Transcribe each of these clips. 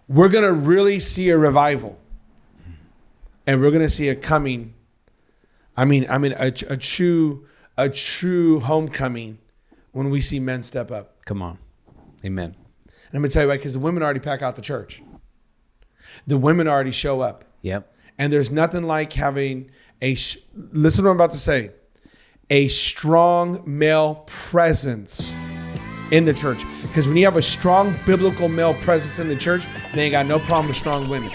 we're going to really see a revival. And we're going to see a coming. A true homecoming when we see men step up. Come on. Amen. And I'm going to tell you why, because the women already pack out the church. The women already show up. Yep. And there's nothing like having listen to what I'm about to say, a strong male presence in the church. Because when you have a strong biblical male presence in the church, they ain't got no problem with strong women.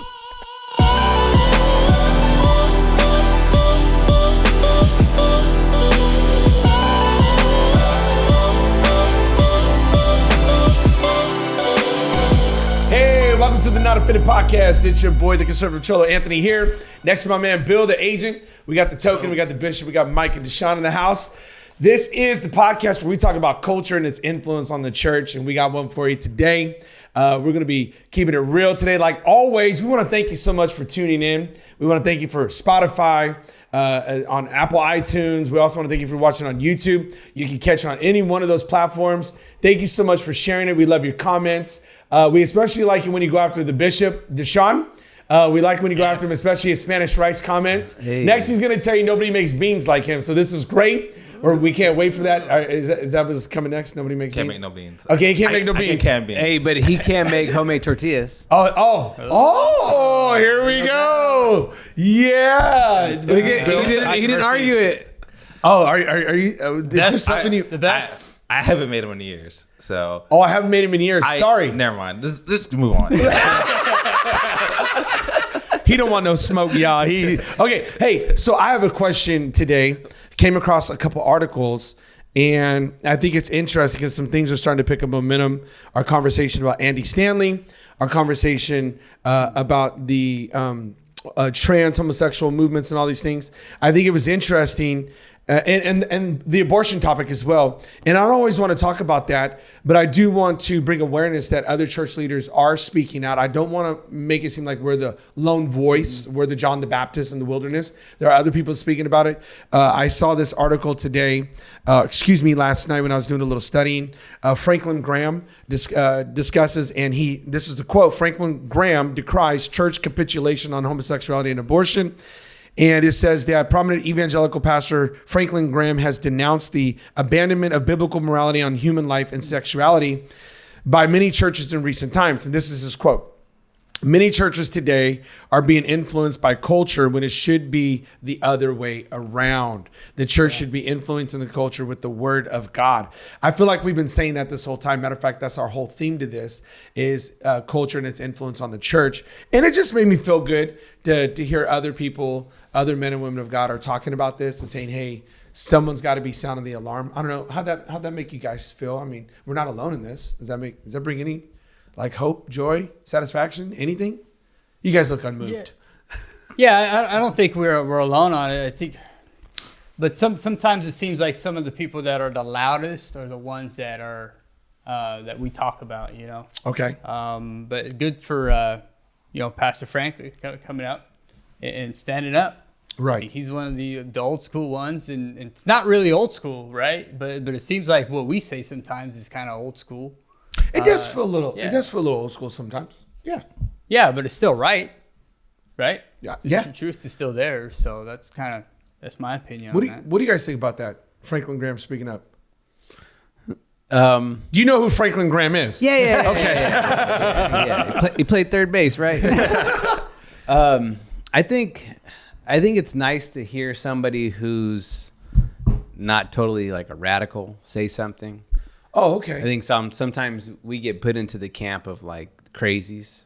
Welcome to the Not Offended Podcast. It's your boy, the conservative Cholo Anthony here. Next to my man, Bill, the agent. We got the token, we got the bishop, we got Mike and Deshaun in the house. This is the podcast where we talk about culture and its influence on the church, and we got one for you today. We're going to be keeping it real today. Like always, we want to thank you so much for tuning in. We want to thank you for Spotify, on Apple iTunes. We also want to thank you for watching on YouTube. You can catch it on any one of those platforms. Thank you so much for sharing it. We love your comments. We especially like it when you go after the bishop, Deshaun. We like when you go after him, especially his Spanish rice comments. Hey. Next, he's going to tell you nobody makes beans like him. So this is great. Or we can't wait for that. Is that what's coming next? Nobody makes beans? Can't make no beans. Okay, he can't make no beans. I can beans. Hey, but he can make homemade tortillas. Oh, here we go. Yeah. He didn't argue it. Oh, are you? Is this something the best? I haven't made them in years. So. Oh, I haven't made them in years. Sorry. Never mind. Just move on. He don't want no smoke, y'all. Okay. Hey, so I have a question today. Came across a couple articles, and I think it's interesting because some things are starting to pick up momentum. Our conversation about Andy Stanley, our conversation about the trans homosexual movements and all these things. I think it was interesting. And the abortion topic as well. And I don't always want to talk about that, but I do want to bring awareness that other church leaders are speaking out. I don't want to make it seem like we're the lone voice, we're the John the Baptist in the wilderness. There are other people speaking about it. I saw this article today, last night when I was doing a little studying. Franklin Graham discusses, and this is the quote, Franklin Graham decries church capitulation on homosexuality and abortion. And it says that prominent evangelical pastor Franklin Graham has denounced the abandonment of biblical morality on human life and sexuality by many churches in recent times. And this is his quote. Many churches today are being influenced by culture when it should be the other way around. The church should be influencing the culture with the word of God. I feel like we've been saying that this whole time. Matter of fact, that's our whole theme to this is culture and its influence on the church. And it just made me feel good to hear other people, other men and women of God are talking about this and saying, hey, someone's got to be sounding the alarm. I don't know. How'd that make you guys feel? I mean, we're not alone in this. Does that bring any like hope, joy, satisfaction, anything? You guys look unmoved. Yeah, I don't think we're alone on it. I think, but sometimes it seems like some of the people that are the loudest are the ones that are that we talk about. You know. Okay. But good for Pastor Frank coming out and standing up. Right. He's one of the old school ones, and it's not really old school, right? But it seems like what we say sometimes is kind of old school. It does feel a little. Yeah. It does feel a little old school sometimes. Yeah. Yeah, but it's still right. Yeah. The truth is still there. So that's my opinion. What do you guys think about that? Franklin Graham speaking up. Do you know who Franklin Graham is? Yeah. Okay. Yeah. He played third base, right? I think it's nice to hear somebody who's not totally like a radical say something. Oh, okay. I think sometimes we get put into the camp of like crazies,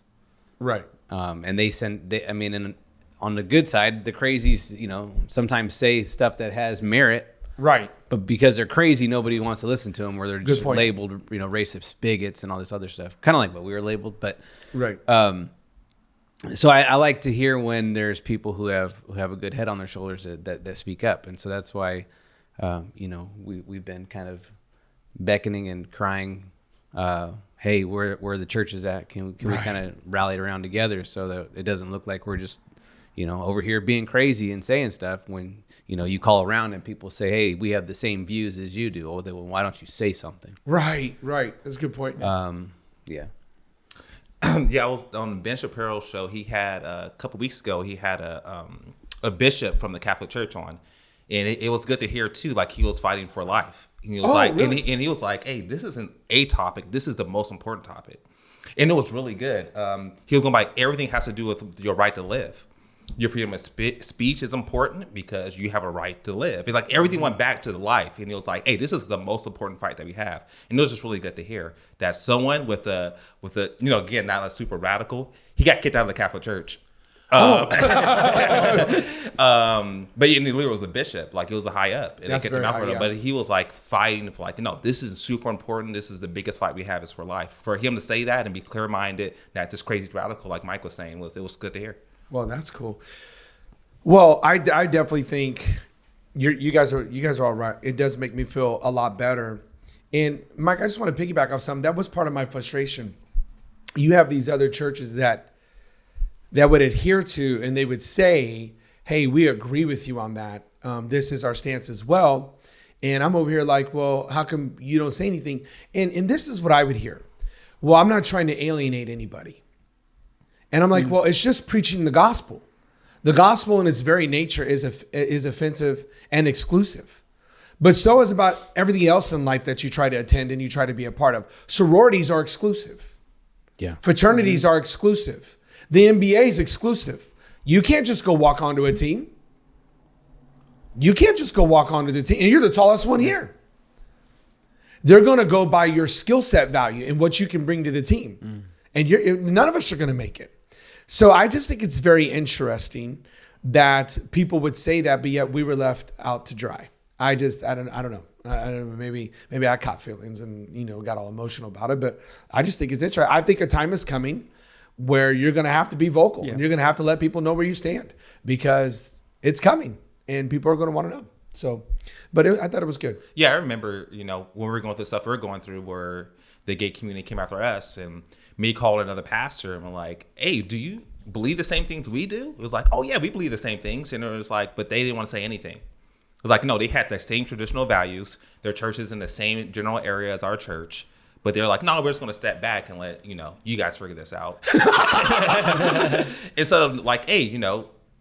right? And on the good side, the crazies, sometimes say stuff that has merit, right? But because they're crazy, nobody wants to listen to them, or they're just labeled, racist bigots and all this other stuff. Kind of like what we were labeled, but right. So I like to hear when there's people who have a good head on their shoulders that speak up, and so that's why, we've been kind of beckoning and crying, hey, where the church is at, can we kind of rally around together so that it doesn't look like we're just over here being crazy and saying stuff when you call around and people say, hey, we have the same views as you do. Well, why don't you say something? Right. That's a good point. Yeah. Yeah, I was on Ben Shapiro's show. He had a couple weeks ago. He had a bishop from the Catholic Church on, and it was good to hear too. Like he was fighting for life. And he was really? and he was like, "Hey, this isn't a topic. This is the most important topic," and it was really good. He was going by everything has to do with your right to live. Your freedom of speech is important because you have a right to live. It's like everything went back to the life, and it was like, hey, this is the most important fight that we have. And it was just really good to hear that someone with a again, not a super radical, he got kicked out of the Catholic Church. But he literally was a bishop, like it was a high up, and That's they kicked him very out for high, it. yeah. But he was like fighting for like, no, this is super important. This is the biggest fight we have is for life. For him to say that and be clear minded, not just crazy radical, like Mike was saying, it was good to hear. Well, that's cool. Well, I definitely think you guys are all right. It does make me feel a lot better. And Mike, I just want to piggyback off something. That was part of my frustration. You have these other churches that would adhere to, and they would say, hey, we agree with you on that. This is our stance as well. And I'm over here like, well, how come you don't say anything? And this is what I would hear. Well, I'm not trying to alienate anybody. And I'm like, well, it's just preaching the gospel. The gospel in its very nature is offensive and exclusive. But so is about everything else in life that you try to attend and you try to be a part of. Sororities are exclusive. Yeah. Fraternities are exclusive. The NBA is exclusive. You can't just go walk onto a team. You can't just go walk onto the team. And you're the tallest one here. They're going to go by your skill set value and what you can bring to the team. And none of us are going to make it. So I just think it's very interesting that people would say that, but yet we were left out to dry. I don't know. Maybe I caught feelings and, got all emotional about it, but I just think it's interesting. I think a time is coming where you're going to have to be vocal and you're going to have to let people know where you stand because it's coming and people are going to want to know. So, but I thought it was good. Yeah, I remember, when we were going through stuff we were going through where the gay community came after us and me calling another pastor and we're like, hey, do you believe the same things we do? It was like, oh yeah, we believe the same things. And it was like, but they didn't want to say anything. It was like, no, they had the same traditional values. Their church is in the same general area as our church. But they're like, no, we're just going to step back and let, you guys figure this out. Instead of like, hey,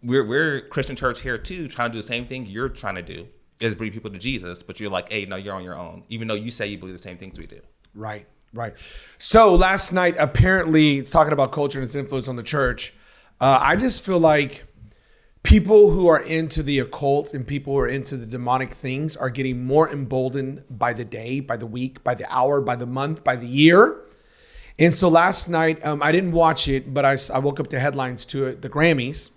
we're Christian church here too, trying to do the same thing you're trying to do is bring people to Jesus. But you're like, hey, no, you're on your own, even though you say you believe the same things we do. Right. So last night, apparently, it's talking about culture and its influence on the church. I just feel like people who are into the occult and people who are into the demonic things are getting more emboldened by the day, by the week, by the hour, by the month, by the year. And so last night, I didn't watch it, but I woke up to headlines to it, the Grammys.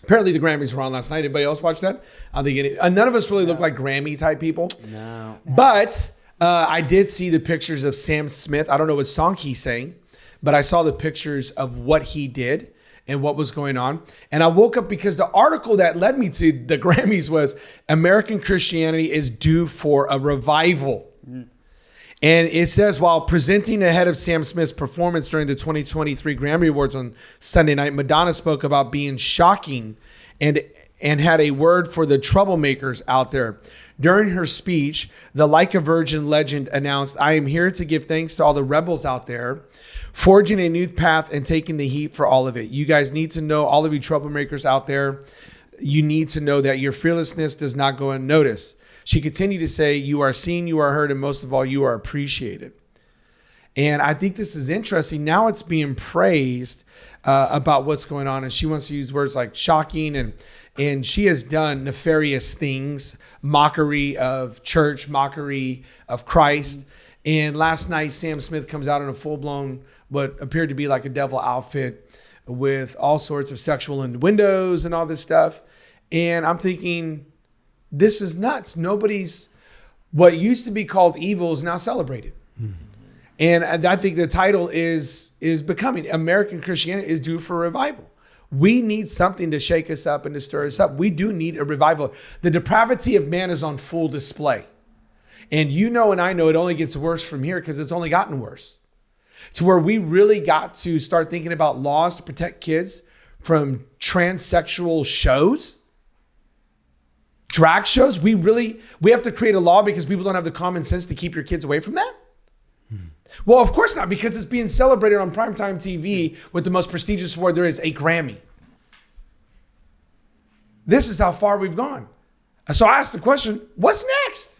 Apparently the Grammys were on last night. Anybody else watch that? I think none of us really look like Grammy type people. No. But I did see the pictures of Sam Smith. I don't know what song he sang, but I saw the pictures of what he did and what was going on. And I woke up because the article that led me to the Grammys was American Christianity is due for a revival. And it says, while presenting ahead of Sam Smith's performance during the 2023 Grammy Awards on Sunday night, Madonna spoke about being shocking and had a word for the troublemakers out there. During her speech, the Like a Virgin legend announced, I am here to give thanks to all the rebels out there, forging a new path and taking the heat for all of it. You guys need to know, all of you troublemakers out there, you need to know that your fearlessness does not go unnoticed. She continued to say, you are seen, you are heard, and most of all, you are appreciated. And I think this is interesting. Now it's being praised about what's going on. And she wants to use words like shocking and she has done nefarious things, mockery of church, mockery of Christ. And last night, Sam Smith comes out in a full-blown, what appeared to be like a devil outfit with all sorts of sexual innuendos and all this stuff. And I'm thinking, this is nuts. What used to be called evil is now celebrated. Mm-hmm. And I think the title is becoming American Christianity is due for revival. We need something to shake us up and to stir us up. We do need a revival. The depravity of man is on full display. And and I know it only gets worse from here because it's only gotten worse. To where we really got to start thinking about laws to protect kids from transsexual shows, drag shows. We have to create a law because people don't have the common sense to keep your kids away from that. Well, of course not, because it's being celebrated on primetime TV with the most prestigious award there is, a Grammy. This is how far we've gone. So I asked the question, what's next?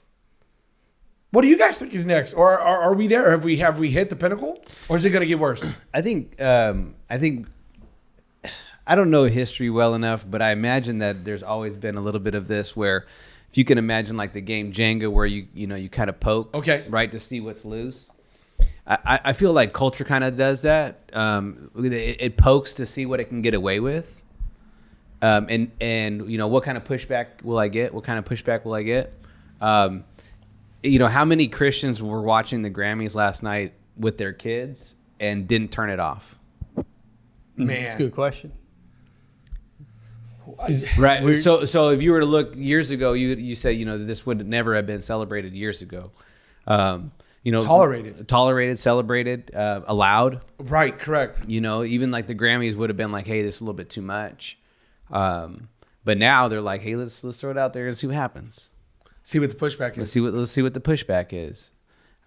What do you guys think is next? Or are we there? Have we hit the pinnacle? Or is it going to get worse? I think I don't know history well enough, but I imagine that there's always been a little bit of this where if you can imagine like the game Jenga where you kind of poke, right, to see what's loose. I feel like culture kind of does that. It pokes to see what it can get away with. And what kind of pushback will I get? What kind of pushback will I get? How many Christians were watching the Grammys last night with their kids and didn't turn it off? Man, that's a good question. Right. So if you were to look years ago, you said this would never have been celebrated years ago. Tolerated, celebrated, allowed. Right. Correct. Even like the Grammys would have been like, hey, this is a little bit too much. But now they're like, hey, let's throw it out there and see what happens. See what the pushback is. Let's see what the pushback is.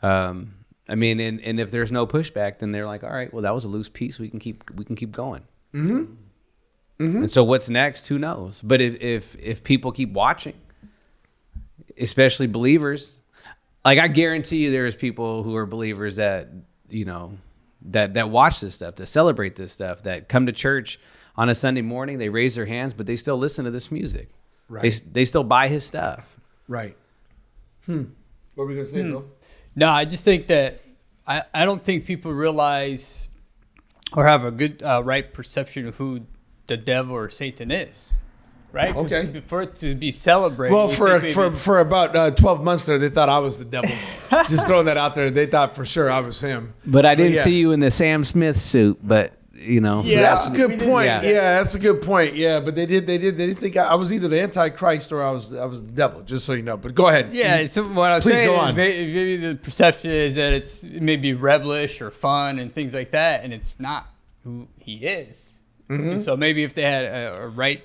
And if there's no pushback, then they're like, all right, well, that was a loose piece. We can keep going. Mm-hmm. Mm-hmm. And so what's next? Who knows? But if people keep watching, especially believers, like I guarantee you, there's people who are believers that that watch this stuff, that celebrate this stuff, that come to church on a Sunday morning. They raise their hands, but they still listen to this music. Right. They still buy his stuff. Right. What were we gonna say, Bill? No, I just think that I don't think people realize or have a good right perception of who the devil or Satan is, right? Okay. For it to be celebrated. Well, for about 12 months there, they thought I was the devil. Just throwing that out there. They thought for sure I was him. But I didn't see you in the Sam Smith suit. But so that's a good point. Yeah, that's a good point. Yeah, but they did think I was either the Antichrist or I was the devil. Just so you know. But go ahead. Yeah, what I'm saying is maybe the perception is that it's maybe rebellious or fun and things like that, and it's not who he is. Mm-hmm. And so maybe if they had a right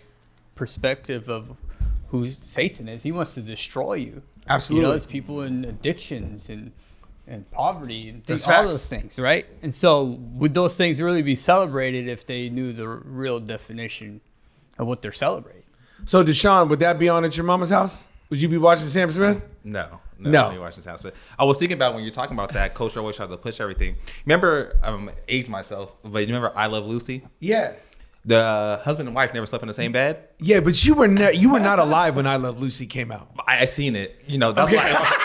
perspective of who Satan is, he wants to destroy you. Absolutely. It's people in addictions and poverty and all those things, right? And so would those things really be celebrated if they knew the real definition of what they're celebrating? So Deshaun, would that be on at your mama's house? Would you be watching Sam Smith? No. I don't watch Sam Smith. I was thinking about when you're talking about that, Coach always tries to push everything. Remember, age myself, but you remember I Love Lucy? Yeah. The husband and wife never slept in the same bed. Yeah, but you were not alive when I Love Lucy came out. I seen it. That's why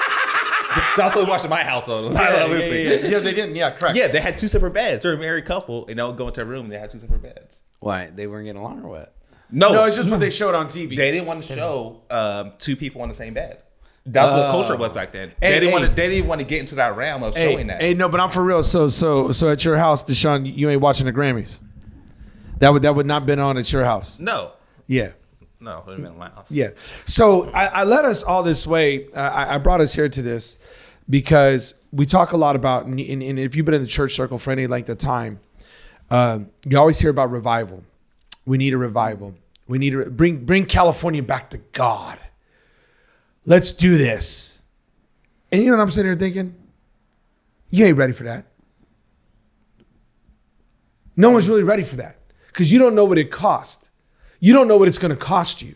that's what we watched in my household. I Love Lucy. Yeah, they didn't. Yeah, correct. Yeah, they had two separate beds. They're a married couple, and they'll go into a room. They had two separate beds. Why? They weren't getting along or what? No, it's just what they showed on TV. They didn't want to show two people on the same bed. That's what culture was back then. They didn't want to get into that realm of showing that. Hey, no, but I'm for real. So at your house, Deshaun, you ain't watching the Grammys. That would not been on at your house. No. Yeah. No, it would have been at my house. Yeah. So I led us all this way. I brought us here to this because we talk a lot about, and if you've been in the church circle for any length of time, you always hear about revival. We need a revival. We need to bring California back to God. Let's do this. And you know what I'm sitting here thinking? You ain't ready for that. No one's really ready for that because you don't know what it cost. You don't know what it's going to cost you.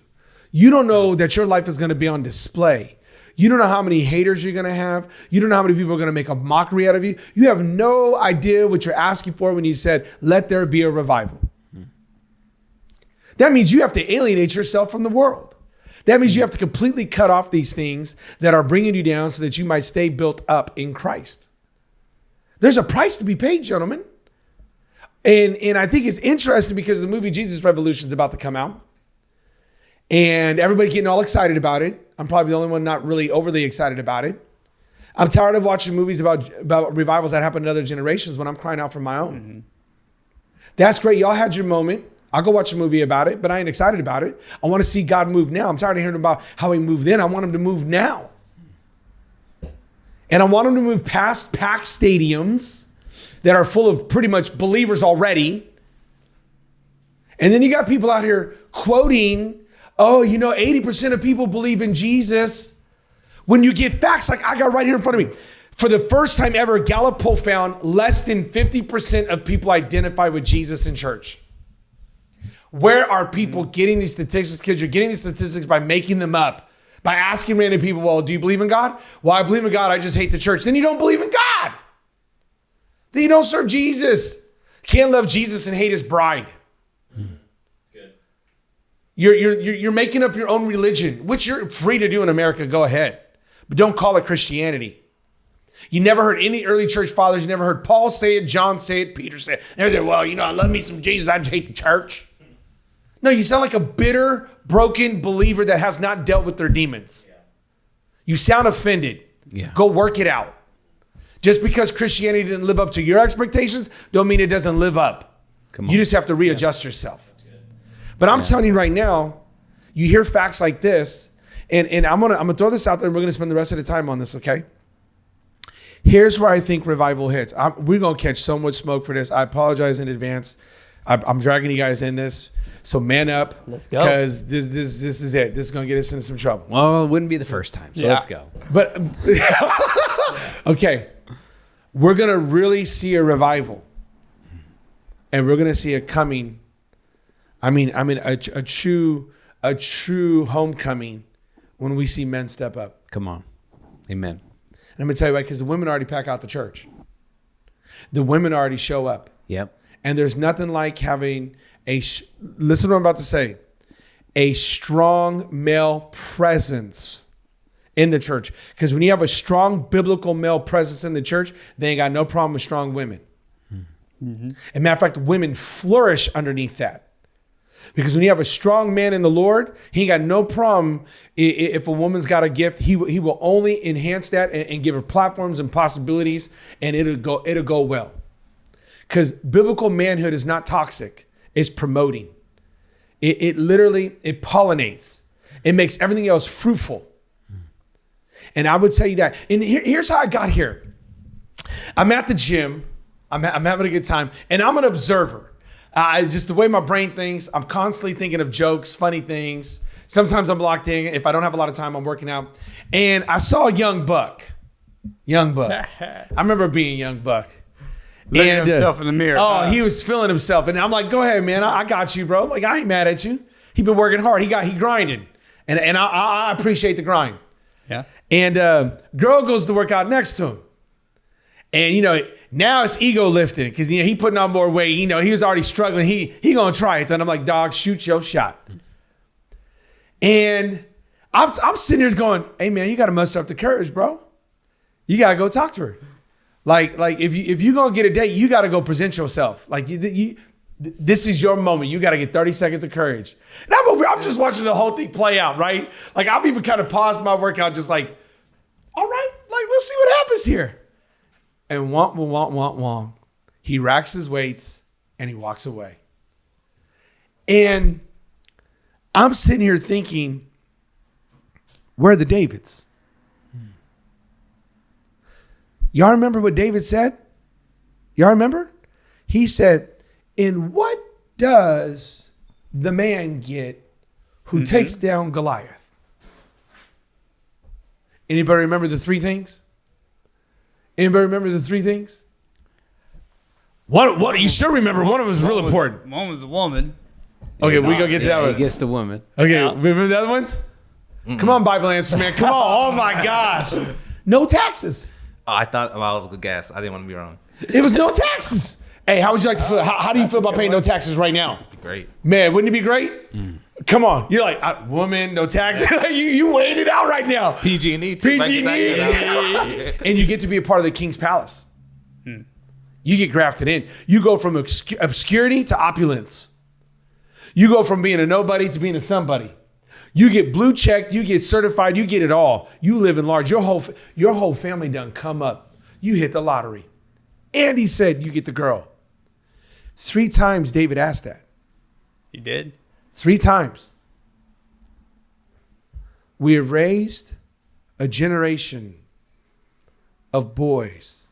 You don't know that your life is going to be on display. You don't know how many haters you're going to have. You don't know how many people are going to make a mockery out of you. You have no idea what you're asking for when you said, let there be a revival. That means you have to alienate yourself from the world. That means you have to completely cut off these things that are bringing you down so that you might stay built up in Christ. There's a price to be paid, gentlemen. And I think it's interesting because the movie Jesus Revolution is about to come out. And everybody's getting all excited about it. I'm probably the only one not really overly excited about it. I'm tired of watching movies about revivals that happen in other generations when I'm crying out for my own. Mm-hmm. That's great. Y'all had your moment. I'll go watch a movie about it, but I ain't excited about it. I want to see God move now. I'm tired of hearing about how he moved then. I want him to move now. And I want him to move past packed stadiums that are full of pretty much believers already. And then you got people out here quoting, 80% of people believe in Jesus. When you get facts like I got right here in front of me, For the first time ever, Gallup poll found less than 50% of people identify with Jesus in church. Where are people getting these statistics? Because you're getting these statistics by making them up, by asking random people, well, do you believe in God? Well, I believe in God. I just hate the church. Then you don't believe in God. Then you don't serve Jesus. Can't love Jesus and hate his bride. Good. You're making up your own religion, which you're free to do in America. Go ahead. But don't call it Christianity. You never heard any early church fathers. You never heard Paul say it, John say it, Peter say it. They say, well, I love me some Jesus. I just hate the church. No, you sound like a bitter, broken believer that has not dealt with their demons. Yeah. You sound offended. Yeah. Go work it out. Just because Christianity didn't live up to your expectations, don't mean it doesn't live up. Come on. You just have to readjust yourself. But I'm telling you right now, you hear facts like this, and I'm gonna throw this out there, and we're gonna spend the rest of the time on this, okay? Here's where I think revival hits. We're gonna catch so much smoke for this. I apologize in advance. I'm dragging you guys in this. So man up. Let's go. Because this is it. This is going to get us into some trouble. Well, it wouldn't be the first time. So let's go. But, okay. We're going to really see a revival. And we're going to see a coming. A true homecoming when we see men step up. Come on. Amen. And I'm going to tell you why, because the women already pack out the church. The women already show up. Yep. And there's nothing like having listen to what I'm about to say, a strong male presence in the church. Because when you have a strong biblical male presence in the church, they ain't got no problem with strong women. Mm-hmm. As a matter of fact, women flourish underneath that. Because when you have a strong man in the Lord, he ain't got no problem if a woman's got a gift. He will only enhance that and give her platforms and possibilities, and it'll go well. Because biblical manhood is not toxic. It's promoting. It literally pollinates. It makes everything else fruitful. And I would tell you that. And here's how I got here. I'm at the gym. I'm having a good time. And I'm an observer. Just the way my brain thinks, I'm constantly thinking of jokes, funny things. Sometimes I'm locked in. If I don't have a lot of time, I'm working out. And I saw a young buck. I remember being a young buck. Looking at himself in the mirror. Oh, he was feeling himself. And I'm like, go ahead, man. I got you, bro. Like, I ain't mad at you. He been working hard. He grinding. And I appreciate the grind. Yeah. And girl goes to work out next to him. And, now it's ego lifting because, he putting on more weight. He was already struggling. He going to try it. Then I'm like, dog, shoot your shot. And I'm sitting here going, hey, man, you got to muster up the courage, bro. You got to go talk to her. Like if you gonna get a date, you gotta go present yourself. Like this is your moment. You gotta get 30 seconds of courage. Now I'm just watching the whole thing play out, right? Like I've even kind of paused my workout, just like, all right, like let's see what happens here. And womp. He racks his weights and he walks away. And I'm sitting here thinking, where are the Davids? Y'all remember what David said? Y'all remember? He said, "In what does the man get who takes down Goliath?" Anybody remember the three things? What you sure remember? One of them was real important. One was a woman. Okay, we go get to that one. He gets the woman. Okay, remember the other ones? Come on, Bible answers, man. Come on. Oh my gosh. No taxes. Oh, I thought I was a guess. I didn't want to be wrong. It was no taxes. Hey, how would you like to feel? How do you feel about paying no taxes right now? Great. Man, wouldn't it be great? Come on. You're like, woman, no taxes. you weighing it out right now. PG&E. PG&E. And you get to be a part of the king's palace. You get grafted in. You go from obscurity to opulence. You go from being a nobody to being a somebody. You get blue checked, you get certified, you get it all. You live in large. Your whole family done come up. You hit the lottery. And he said, you get the girl. 3 times David asked that. He did? 3 times. We have raised a generation of boys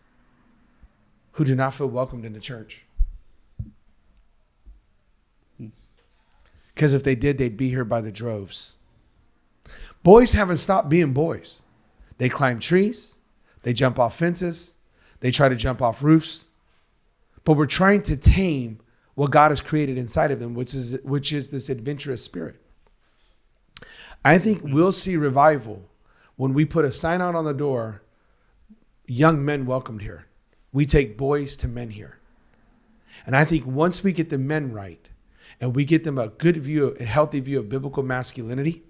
who do not feel welcomed in the church. Because if they did, they'd be here by the droves. Boys haven't stopped being boys. They climb trees, They jump off fences. They try to jump off roofs. But we're trying to tame what God has created inside of them, which is this adventurous spirit. I think we'll see revival when we put a sign out on the door, young men welcomed here. We take boys to men here. And I think once we get the men right and we get them a good view, a healthy view of biblical masculinity,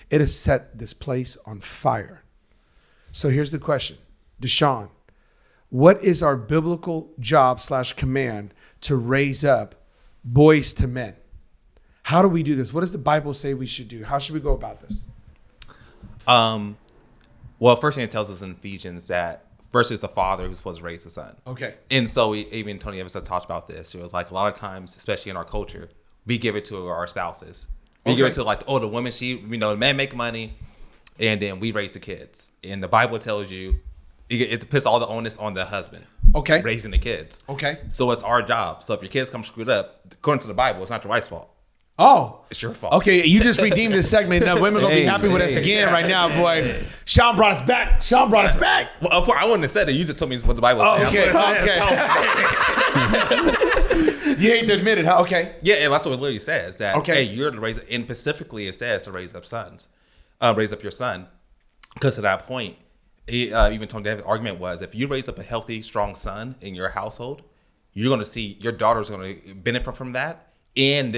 it has set this place on fire. So here's the question. Deshaun, what is our biblical job / command to raise up boys to men? How do we do this? What does the Bible say we should do? How should we go about this? Well, first thing it tells us in Ephesians that first is the father who's supposed to raise the son. Okay. And so even Tony Evans talked about this. It was like a lot of times, especially in our culture, we give it to our spouses. We give it to like, the woman, the man make money, and then we raise the kids. And the Bible tells you it puts all the onus on the husband. Okay. Raising the kids. Okay. So it's our job. So if your kids come screwed up, according to the Bible, it's not your wife's fault. Oh. It's your fault. Okay, you just redeemed this segment. Now women gonna be happy with us again right now, boy. Sean brought us back. Well, I wouldn't have said it. You just told me what the Bible says. Okay. You hate to admit it, huh? Okay. Yeah, and that's what it literally says. That, okay, hey, you're to raise, and specifically it says to raise up sons. Raise up your son. Because to that point, even Tony David's argument was, if you raise up a healthy, strong son in your household, you're going to see your daughter's going to benefit from that. And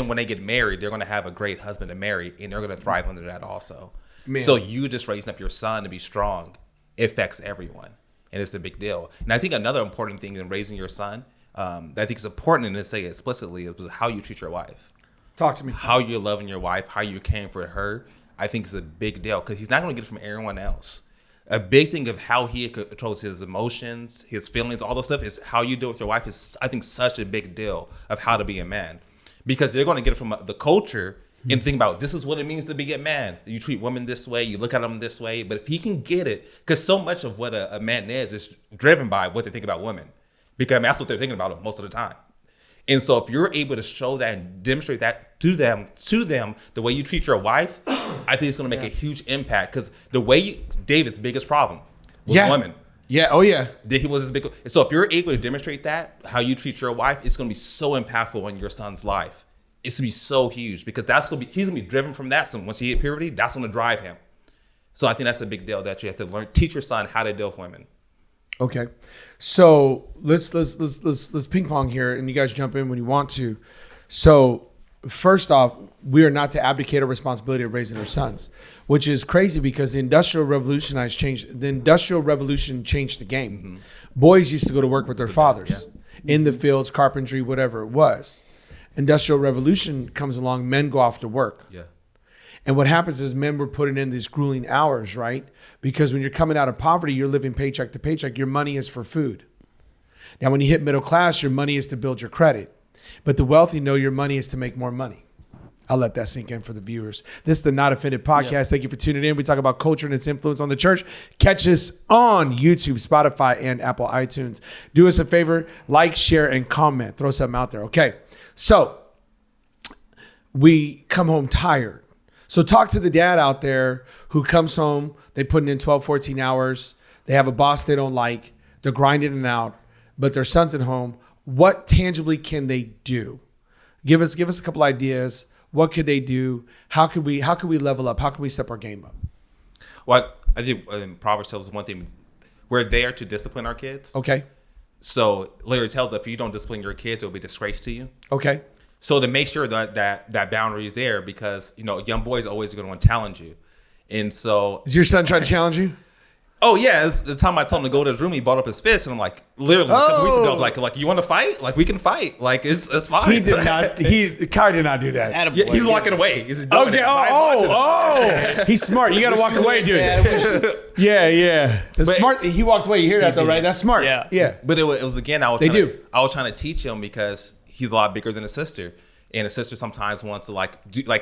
when they get married, they're going to have a great husband to marry, and they're going to thrive under that also. Man. So you just raising up your son to be strong, it affects everyone, and it's a big deal. And I think another important thing in raising your son, that I think is important to say explicitly, is how you treat your wife. Talk to me. How you're loving your wife, how you're caring for her, I think is a big deal, because he's not going to get it from everyone else. A big thing of how he controls his emotions, his feelings, all those stuff is how you deal with your wife is, I think, such a big deal of how to be a man. Because they're going to get it from the culture and think about, this is what it means to be a man. You treat women this way, you look at them this way. But if he can get it, because so much of what a man is driven by what they think about women. Because that's what they're thinking about most of the time. And so if you're able to show that and demonstrate that to them, the way you treat your wife, I think it's going to make a huge impact. Because the way David's biggest problem was women. Yeah. Oh, yeah. He was his big. So if you're able to demonstrate that, how you treat your wife, it's going to be so impactful in your son's life. It's going to be so huge, because he's going to be driven from that. So once he hit puberty, that's going to drive him. So I think that's a big deal that you have to teach your son how to deal with women. Okay. So let's ping pong here, and you guys jump in when you want to. So first off, we are not to abdicate our responsibility of raising our sons, which is crazy because the Industrial Revolution changed the game. Mm-hmm. Boys used to go to work with their fathers in the fields, carpentry, whatever it was. Industrial Revolution comes along, men go off to work. Yeah. And what happens is men were putting in these grueling hours, right? Because when you're coming out of poverty, you're living paycheck to paycheck. Your money is for food. Now, when you hit middle class, your money is to build your credit. But the wealthy know your money is to make more money. I'll let that sink in for the viewers. This is the Not Offended podcast. Yeah. Thank you for tuning in. We talk about culture and its influence on the church. Catch us on YouTube, Spotify, and Apple iTunes. Do us a favor, like, share, and comment. Throw something out there. Okay, so we come home tired. So talk to the dad out there who comes home, they put in 12, 14 hours. They have a boss they don't like. They're grinding it out, but their son's at home. What tangibly can they do? Give us a couple ideas. What could they do? How could we level up? How can we step our game up? Well, I think Proverbs tells us one thing. We're there to discipline our kids. Okay. So Larry tells us if you don't discipline your kids, it'll be a disgrace to you. Okay. So to make sure that boundary is there, because young boys are always going to want to challenge you, and so is your son trying to challenge you? Oh yeah, it's the time I told him to go to his room, he balled up his fist, and I'm like, literally a couple weeks ago, like you want to fight? Like we can fight. Like it's fine. He did not. Kai did not do that. Yeah, he's walking away. He's okay. He's smart. You got to walk away, dude. Yeah. That's smart. He walked away. You hear that though, right? That's smart. Yeah. But it was again. I was trying to teach him because he's a lot bigger than a sister, and a sister sometimes wants to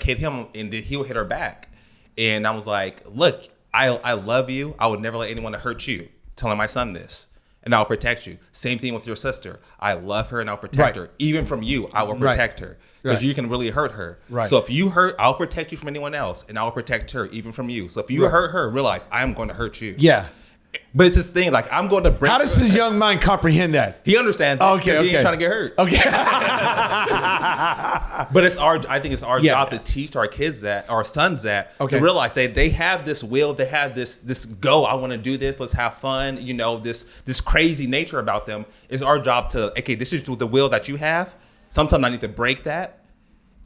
hit him, and he'll hit her back. And I was like, look. I love you. I would never let anyone hurt you. Telling my son this. And I'll protect you. Same thing with your sister. I love her and I'll protect her. Even from you, I will protect her. Because you can really hurt her. Right. So if you hurt, I'll protect you from anyone else. And I'll protect her even from you. So if you hurt her, realize I'm going to hurt you. Yeah. But it's this thing, like, I'm going to break. How does his young mind comprehend that? He understands it. Okay, He ain't trying to get hurt. Okay. But I think it's our job to teach our kids that, our sons that, to realize they have this will, they have this go, I want to do this, let's have fun, you know, this crazy nature about them. It's our job to, okay, this is the will that you have. Sometimes I need to break that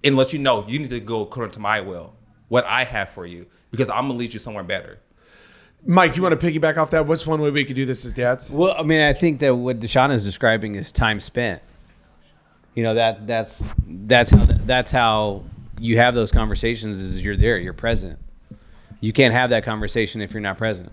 and let you know you need to go according to my will, what I have for you, because I'm going to lead you somewhere better. Mike, you want to piggyback off that? What's one way we could do this as dads? Well, I mean, I think that what Deshaun is describing is time spent. You know, that's how you have those conversations. Is you're there, you're present. You can't have that conversation if you're not present.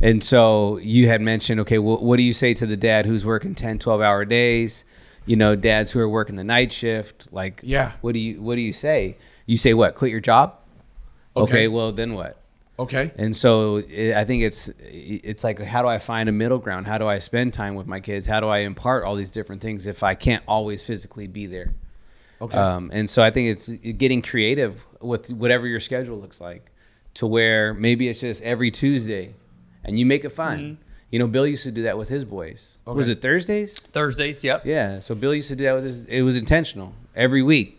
And so you had mentioned, okay, well, what do you say to the dad who's working 10, 12-hour days? You know, dads who are working the night shift. Like, what do you say? You say what? Quit your job? Okay, well, then what? Okay. And so I think it's like, how do I find a middle ground? How do I spend time with my kids? How do I impart all these different things if I can't always physically be there? Okay. And so I think it's getting creative with whatever your schedule looks like, to where maybe it's just every Tuesday and you make it fun. Mm-hmm. You know, Bill used to do that with his boys. Okay. Was it Thursdays? Thursdays, yep. Yeah. So Bill used to do that with his, it was intentional every week.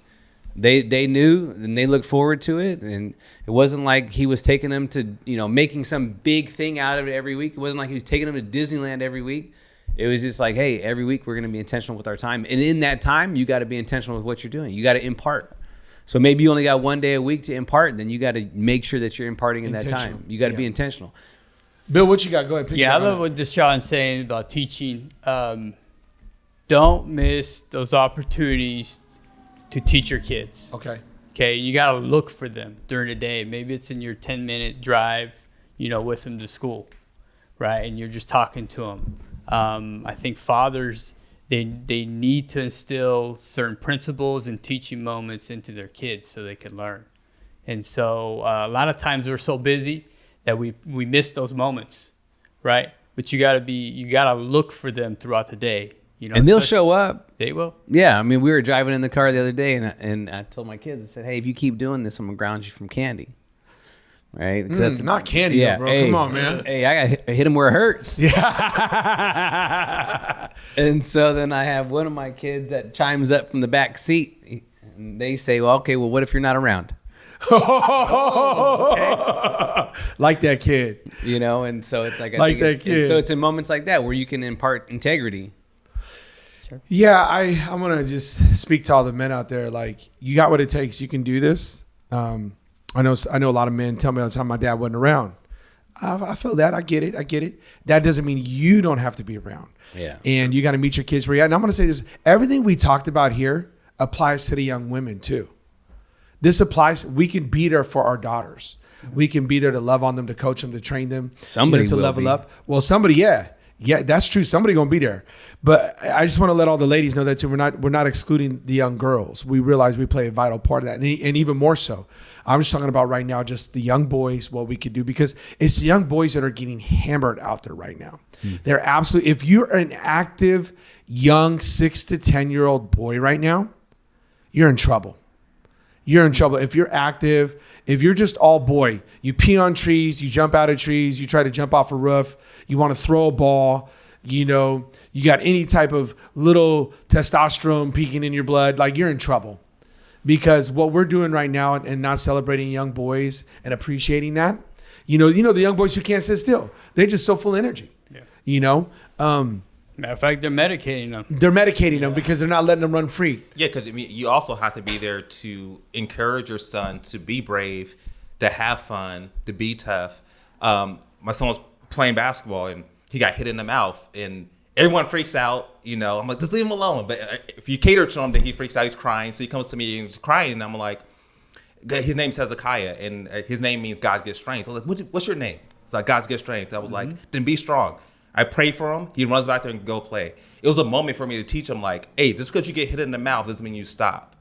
They knew and they looked forward to it, and it wasn't like he was taking them to, you know, making some big thing out of it every week. It wasn't like he was taking them to Disneyland every week. It was just like, hey, every week we're going to be intentional with our time, and in that time you got to be intentional with what you're doing. You got to impart. So maybe you only got one day a week to impart, and then you got to make sure that you're imparting in that time. You got to be intentional. Bill, what you got? Go ahead. I love what Deshaun's saying about teaching. Don't miss those opportunities to teach your kids. Okay, you got to look for them during the day. Maybe it's in your 10-minute drive, you know, with them to school, right? And you're just talking to them. I think fathers, they need to instill certain principles and teaching moments into their kids so they can learn. And so a lot of times we're so busy that we miss those moments, right? But you got to look for them throughout the day. You know, and they'll show up. They will. Yeah, I mean, we were driving in the car the other day, and I told my kids, I said, "Hey, if you keep doing this, I'm gonna ground you from candy." Right? That's not candy, though, bro. Hey, come on, man. Hey, I got hit him where it hurts. Yeah. And so then I have one of my kids that chimes up from the back seat, and they say, "Well, okay, well, what if you're not around?" Like that kid. You know, and so it's like, that kid. So it's in moments like that where you can impart integrity. Yeah, I'm gonna just speak to all the men out there. Like, you got what it takes. You can do this. I know a lot of men tell me all the time my dad wasn't around. I feel that. I get it. That doesn't mean you don't have to be around. Yeah. And you got to meet your kids where you're at. And I'm gonna say this: everything we talked about here applies to the young women too. This applies. We can be there for our daughters. We can be there to love on them, to coach them, to train them. Somebody to will level be. up. Well, somebody, yeah, that's true. Somebody gonna be there. But I just want to let all the ladies know that too. We're not excluding the young girls. We realize we play a vital part of that, and even more so. I'm just talking about right now, just the young boys, what we could do, because it's the young boys that are getting hammered out there right now. They're absolutely. If you're an active young 6 to 10-year-old boy right now, you're in trouble. You're in trouble. If you're active, if you're just all boy, you pee on trees, you jump out of trees, you try to jump off a roof, you want to throw a ball, you know, you got any type of little testosterone peaking in your blood, like, you're in trouble. Because what we're doing right now and not celebrating young boys and appreciating that, you know, the young boys who can't sit still, they're just so full of energy, you know? Matter of fact, they're medicating them. They're medicating them because they're not letting them run free. Yeah, because I mean, you also have to be there to encourage your son to be brave, to have fun, to be tough. My son was playing basketball and he got hit in the mouth, and everyone freaks out. You know, I'm like, just leave him alone. But if you cater to him, then he freaks out. He's crying, so he comes to me and he's crying, and I'm like, his name's Hezekiah, and his name means God gives strength. I was like, what's your name? It's like, God gives strength. I was like, then be strong. I pray for him. He runs back there and go play. It was a moment for me to teach him, like, hey, just because you get hit in the mouth doesn't mean you stop.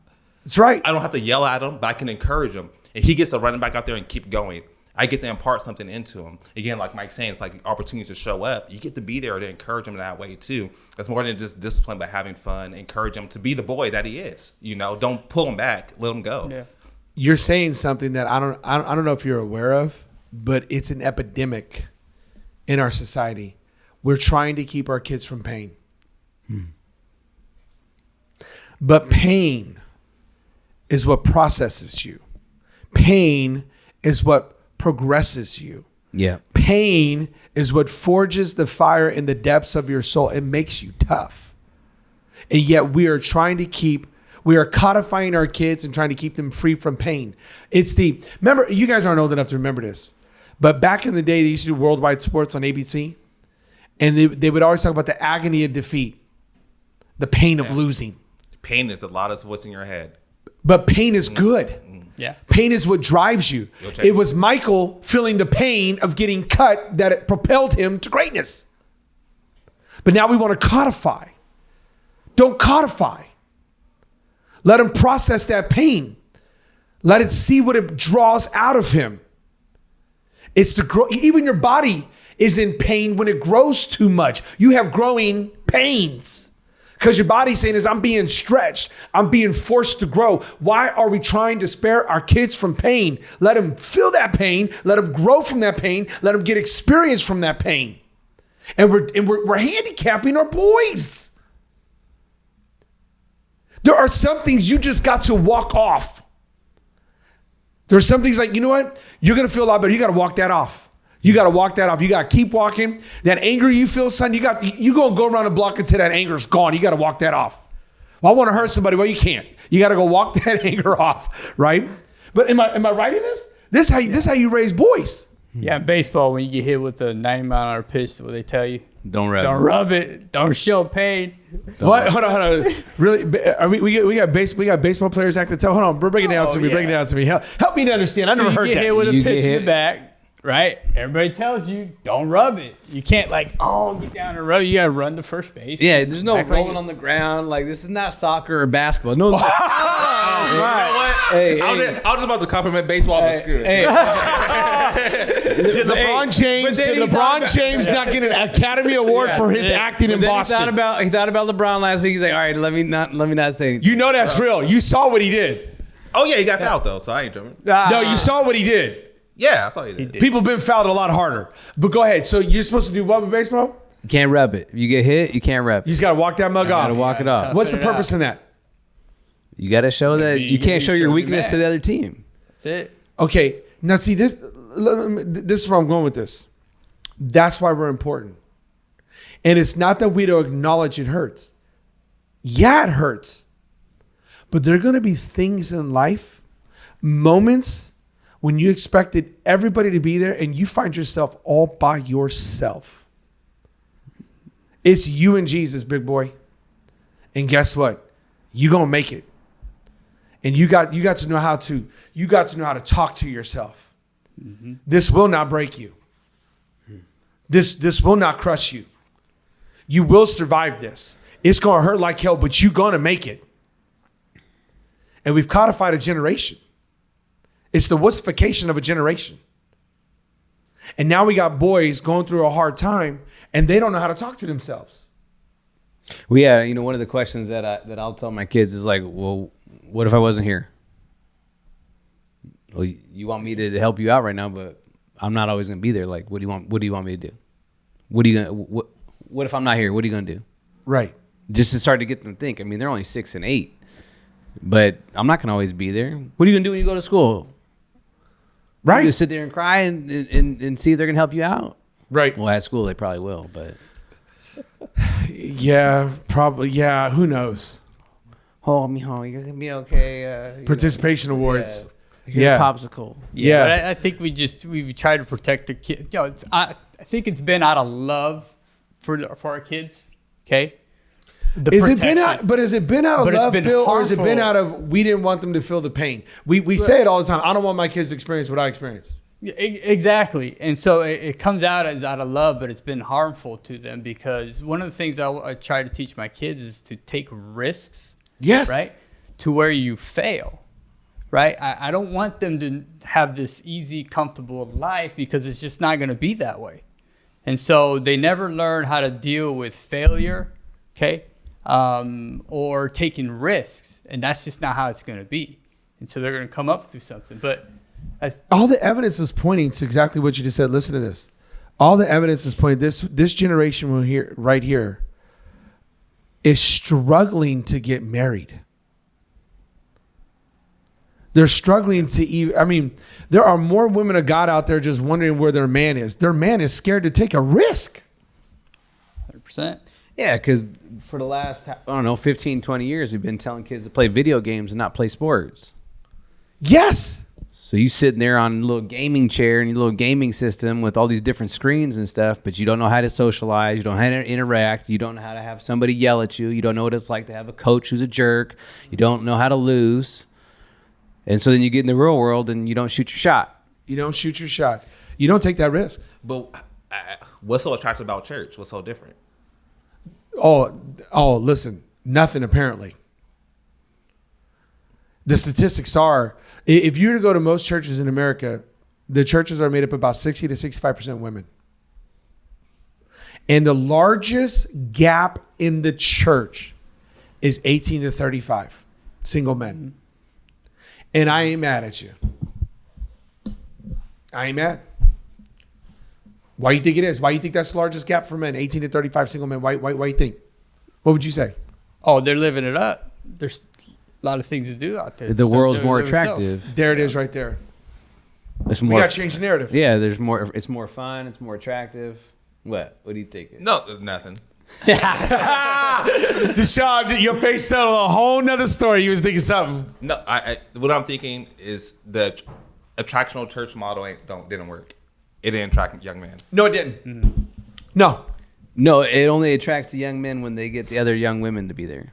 That's right. I don't have to yell at him, but I can encourage him. And he gets to run back out there and keep going. I get to impart something into him. Again, like Mike's saying, it's like opportunities to show up. You get to be there to encourage him that way too. It's more than just discipline, but having fun. Encourage him to be the boy that he is. You know, don't pull him back. Let him go. Yeah. You're saying something that I don't know if you're aware of, but it's an epidemic in our society. We're trying to keep our kids from pain. But pain is what processes you. Pain is what progresses you. Yeah. Pain is what forges the fire in the depths of your soul. It makes you tough. And yet we are codifying our kids and trying to keep them free from pain. Remember, you guys aren't old enough to remember this, but back in the day, they used to do worldwide sports on ABC, and they would always talk about the agony of defeat, the pain of losing. Pain is the loudest voice in your head. But pain is good. Yeah. Pain is what drives you. It was Michael feeling the pain of getting cut that it propelled him to greatness. But now we want to codify. Don't codify. Let him process that pain. Let it see what it draws out of him. It's the grow. Even your body is in pain when it grows too much. You have growing pains because your body's saying, I'm being stretched. I'm being forced to grow. Why are we trying to spare our kids from pain? Let them feel that pain. Let them grow from that pain. Let them get experience from that pain. And we're handicapping our boys. There are some things you just got to walk off. There are some things like, you know what? You're going to feel a lot better. You got to walk that off. You got to walk that off. You got to keep walking. That anger you feel, son, you going to go around the block until that anger is gone. You got to walk that off. Well, I want to hurt somebody. Well, you can't. You got to go walk that anger off, right? But am I right in this? This is how you raise boys. Yeah, in baseball, when you get hit with a 90-mile-an-hour pitch, what they tell you? Don't rub it. Don't show pain. What? Hold on. Really? We got baseball players acting tough. Hold on. Break it down to me. Break it down to me. Help me to understand. I never heard that. You get hit with a pitch in the back, right? Everybody tells you, don't rub it. You can't get down and rub it. You got to run to first base. Yeah, there's no rolling on the ground. Like, this is not soccer or basketball. No. You know what? Hey, I was just about to compliment baseball, but screw it. Did LeBron James not get an Academy Award for his acting in Boston? He thought about LeBron last week. He's like, all right, let me not say anything. You know that's real. You saw what he did. Oh yeah, he got fouled though, so I ain't tripping. No, you saw what he did. Yeah, I saw he did. People been fouled a lot harder. But go ahead. So you're supposed to do what with baseball? You can't rub it. If you get hit, you can't rub it. You just got to walk that mug off. You got to walk it off. What's the purpose in that? You got to show that you can't show your weakness to the other team. That's it. Okay. Now see, this is where I'm going with this. That's why we're important. And it's not that we don't acknowledge it hurts. Yeah, it hurts. But there are going to be things in life, moments when you expected everybody to be there and you find yourself all by yourself. It's you and Jesus, big boy. And guess what? You're going to make it. And you got to know how to talk to yourself. Mm-hmm. This will not break you. This will not crush you. You will survive this. It's going to hurt like hell, but you're going to make it. And we've codified a generation. It's the wussification of a generation. And now we got boys going through a hard time and they don't know how to talk to themselves. Well, yeah, one of the questions that I'll tell my kids is like, well, what if I wasn't here? Well, you want me to help you out right now, but I'm not always going to be there. Like, what do you want me to do? What if I'm not here? What are you going to do? Right. Just to start to get them to think. I mean, they're only 6 and 8, but I'm not going to always be there. What are you going to do when you go to school? Right. You sit there and cry and see if they're going to help you out. Right. Well, at school, they probably will, but. Yeah, probably. Yeah, who knows? Oh, mijo, you're going to be okay. Participation awards. Yeah. Popsicle. Yeah. But I think we try to protect the kids. I think it's been out of love for our kids. Okay. Has it been out of love, Bill, or has it been harmful. out of we didn't want them to feel the pain? We say it all the time. I don't want my kids to experience what I experienced. Exactly. And so it comes out as out of love, but it's been harmful to them because one of the things I try to teach my kids is to take risks. Yes. Right? To where you fail. Right? I don't want them to have this easy, comfortable life because it's just not going to be that way. And so they never learn how to deal with failure, okay, or taking risks. And that's just not how it's going to be. And so they're going to come up through something. But all the evidence is pointing to exactly what you just said. Listen to this. All the evidence is pointing this generation right here is struggling to get married. They're struggling to even, there are more women of God out there just wondering where their man is. Their man is scared to take a risk. 100%. Yeah, because for the last, 15, 20 years, we've been telling kids to play video games and not play sports. Yes. So you sitting there on a little gaming chair and your little gaming system with all these different screens and stuff, but you don't know how to socialize. You don't know how to interact. You don't know how to have somebody yell at you. You don't know what it's like to have a coach who's a jerk. You don't know how to lose. And so then you get in the real world and you don't shoot your shot. You don't shoot your shot. You don't take that risk. But what's so attractive about church? What's so different? Oh, listen, nothing apparently. The statistics are, if you were to go to most churches in America, the churches are made up about 60 to 65% women. And the largest gap in the church is 18 to 35, single men. And I ain't mad at you. I ain't mad. Why do you think it is? Why do you think that's the largest gap for men? 18 to 35 single men. Why do you think? What would you say? Oh, they're living it up. There's a lot of things to do out there. The world's Stuff more to live itself. attractive. There it is right there. It's We more, got to change the narrative. yeah, there's more. It's more fun. It's more attractive. What? What do you think? No, nothing. Deshaun, your face told a whole nother story. You was thinking something. No, what I'm thinking is the attractional church model didn't work. It didn't attract young men. No, it didn't. No. No, it only attracts the young men when they get the other young women to be there.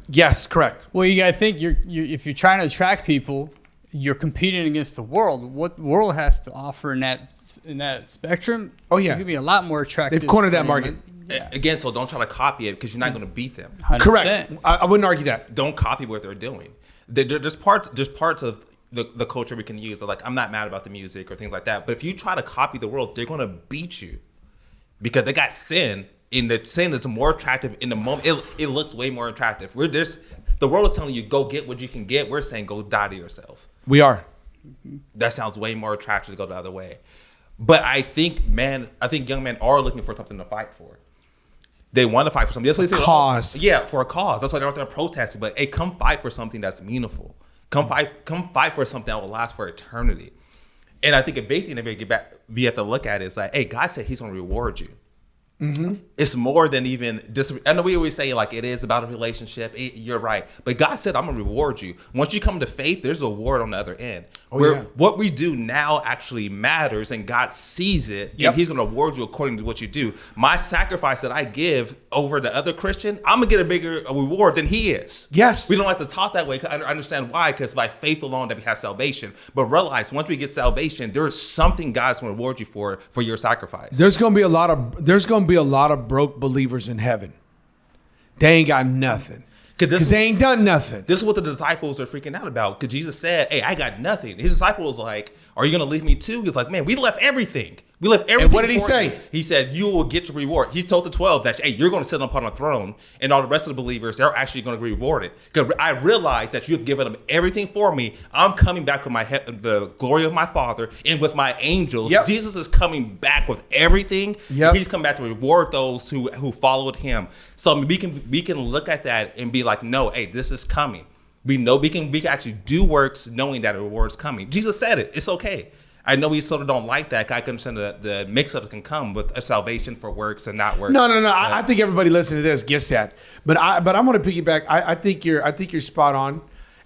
Yes, correct. Well, you got to think, if you're trying to attract people, you're competing against the world. What the world has to offer in that spectrum? Oh, yeah. It's gonna be a lot more attractive. They've cornered that for market. Yeah. Again, so don't try to copy it because you're not going to beat them. 100%. Correct. I wouldn't argue that. Don't copy what they're doing. There's parts of the culture we can use. Like, I'm not mad about the music or things like that. But if you try to copy the world, they're going to beat you because they got sin. In the sin that's more attractive in the moment. It looks way more attractive. The world is telling you, go get what you can get. We're saying, go die to yourself. We are. That sounds way more attractive to go the other way. But I think young men are looking for something to fight for. They want to fight for something. That's what they say. Cause. Yeah, for a cause. That's why they're out there protesting. But hey, come fight for something that's meaningful. Come fight for something that will last for eternity. And I think a big thing that we have to look at is like, hey, God said He's going to reward you. Mm-hmm. It's more than even I know we always say like it is about a relationship. You're right, but God said I'm gonna reward you. Once you come to faith, there's a reward on the other end. What we do now actually matters, and God sees it, and He's gonna reward you according to what you do. My sacrifice that I give over the other Christian, I'm gonna get a bigger reward than he is. Yes, we don't like to talk that way. I understand why, because by faith alone that we have salvation. But realize once we get salvation, there is something God's gonna reward you for your sacrifice. There's gonna be a lot of broke believers in heaven. They ain't got nothing because they ain't done nothing. This is what the disciples are freaking out about, because Jesus said, hey, I got nothing. His disciples were like, are you gonna leave me too? He's like, man, we left everything. We left everything. And what did He say? You. He said, you will get your reward. He told the 12 that, hey, you're going to sit upon a throne, and all the rest of the believers, they're actually going to be rewarded. Because I realize that you have given them everything for me. I'm coming back with the glory of my Father and with my angels. Yep. Jesus is coming back with everything. Yep. He's coming back to reward those who followed Him. So we can look at that and be like, no, hey, this is coming. We know we can actually do works knowing that a reward is coming. Jesus said it. It's okay. I know we sort of don't like that. I can understand the mix-ups can come with a salvation for works and not works. No. I think everybody listening to this gets that. But I'm going to piggyback. I think you're spot on,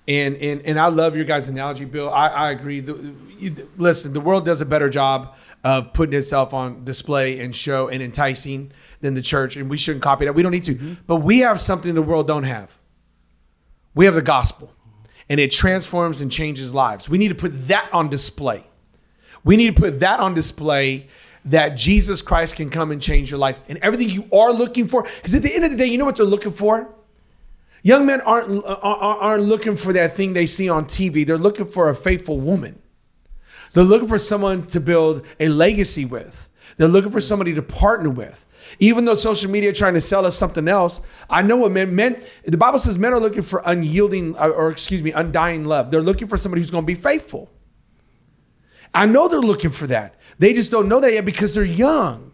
and I love your guys' analogy, Bill. I agree. Listen, the world does a better job of putting itself on display and show and enticing than the church, and we shouldn't copy that. We don't need to. Mm-hmm. But we have something the world don't have. We have the gospel, and it transforms and changes lives. We need to put that on display. We need to put that on display, that Jesus Christ can come and change your life and everything you are looking for. Because at the end of the day, you know what they're looking for? Young men aren't looking for that thing they see on TV. They're looking for a faithful woman. They're looking for someone to build a legacy with. They're looking for somebody to partner with. Even though social media trying to sell us something else, I know what men, the Bible says men are looking for undying love. They're looking for somebody who's going to be faithful. I know they're looking for that. They just don't know that yet because they're young.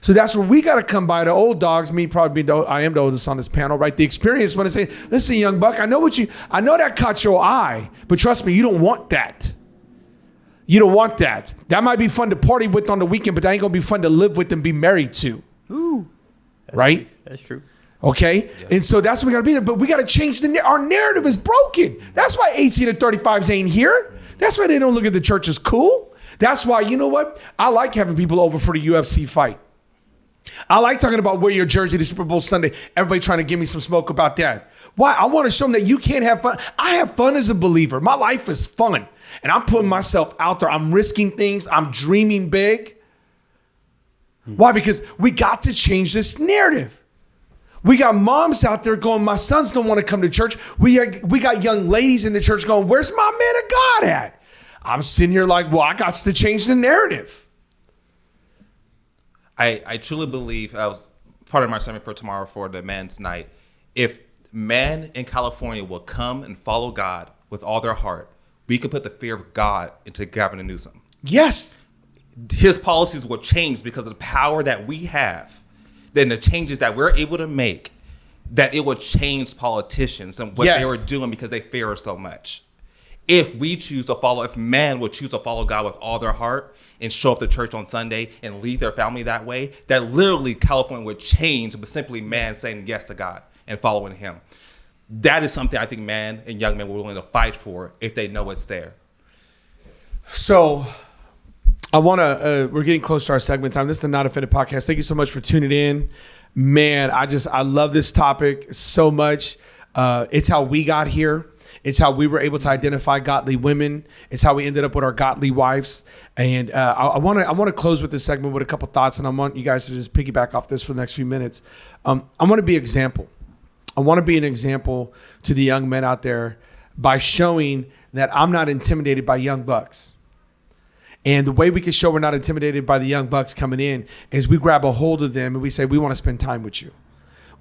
So that's where we got to come by the old dogs. Me probably I am the oldest on this panel, right? The experience when I say, listen, young buck, I know that caught your eye, but trust me, you don't want that. You don't want that. That might be fun to party with on the weekend, but that ain't going to be fun to live with and be married to. Ooh. Right? That's true. Okay? Yeah. And so that's what we got to be there. But we got to change our narrative is broken. That's why 18 to 35s ain't here. That's why they don't look at the church as cool. That's why, you know what? I like having people over for the UFC fight. I like talking about wear your jersey to Super Bowl Sunday. Everybody trying to give me some smoke about that. Why? I want to show them that you can't have fun. I have fun as a believer. My life is fun. And I'm putting myself out there. I'm risking things. I'm dreaming big. Why? Because we got to change this narrative. We got moms out there going, my sons don't want to come to church. We got young ladies in the church going, where's my man of God at? I'm sitting here like, well, I got to change the narrative. I truly believe, I was part of my sermon for tomorrow for the men's night. If men in California will come and follow God with all their heart, we could put the fear of God into Gavin Newsom. Yes. His policies will change because of the power that we have. Then the changes that we're able to make, that it will change politicians and what they were doing because they fear us so much. If men would choose to follow God with all their heart and show up to church on Sunday and lead their family that way, that literally California would change with simply man saying yes to God and following him. That is something I think men and young men were willing to fight for if they know it's there. So I want to, we're getting close to our segment time. This is the Not Offended podcast. Thank you so much for tuning in. Man, I love this topic so much. It's how we got here. It's how we were able to identify godly women. It's how we ended up with our godly wives. And I want to close with this segment with a couple thoughts, and I want you guys to just piggyback off this for the next few minutes. I want to be an example. I want to be an example to the young men out there by showing that I'm not intimidated by young bucks. And the way we can show we're not intimidated by the young bucks coming in is we grab a hold of them and we say, we want to spend time with you.